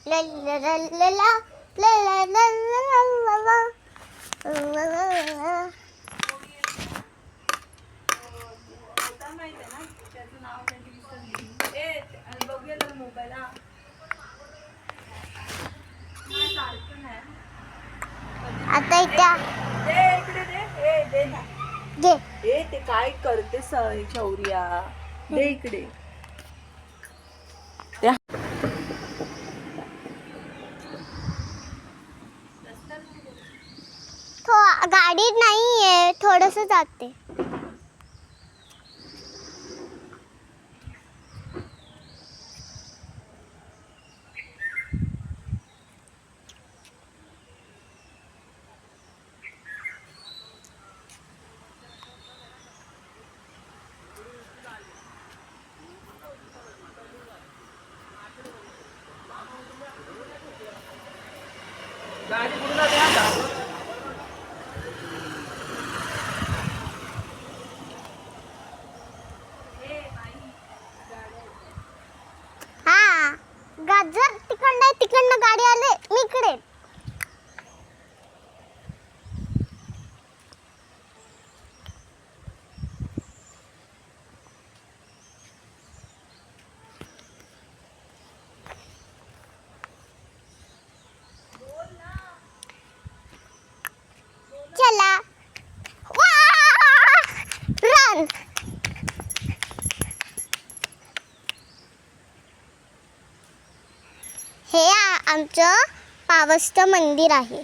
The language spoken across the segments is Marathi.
ला ला ला ला ला ला ला ला. आता घे ते काय करते शौर्या, दे इकडे. गाडी नाहीये, थोडस जाते. हा गाजर तिकडनं गाडी आले मी इकडे. चला रन. हे आमचं पावसचं मंदिर आहे.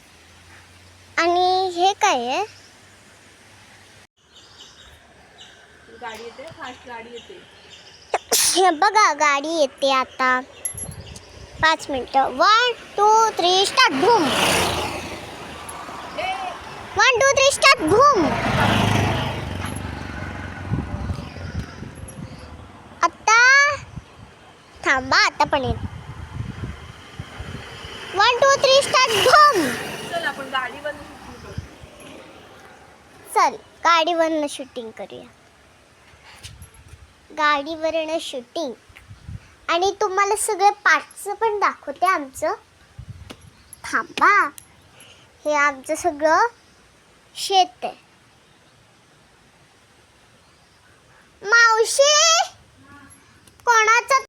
आणि हे काय आहे? गाडी येते, फास्ट गाडी येते. हे बघा गाडी येते आता. 5 मिनिटं. 1 2 3 स्टार्ट. बूम. 1 2 3 स्टार्ट. बूम. आता थांबा, आता पण येईल. 1 2 3 स्टार्ट. बूम. चल आपण गाडीवर शूटिंग करू. चल गाडीवरनं शूटिंग करूया. गाडीवरनं शूटिंग. आणि तुम्हाला सगळे पार्टचं पण दाखवते आमचं. थांबा, हे आमचं सगळं शेत आहे. मावशी कोणाचं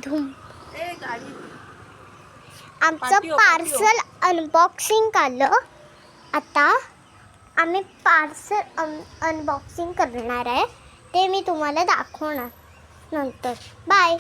धूम. आमचं पार्सल अनबॉक्सिंग आलं. आता आम्ही पार्सल अनबॉक्सिंग करणार आहे, ते मी तुम्हाला दाखवणार नंतर. बाय.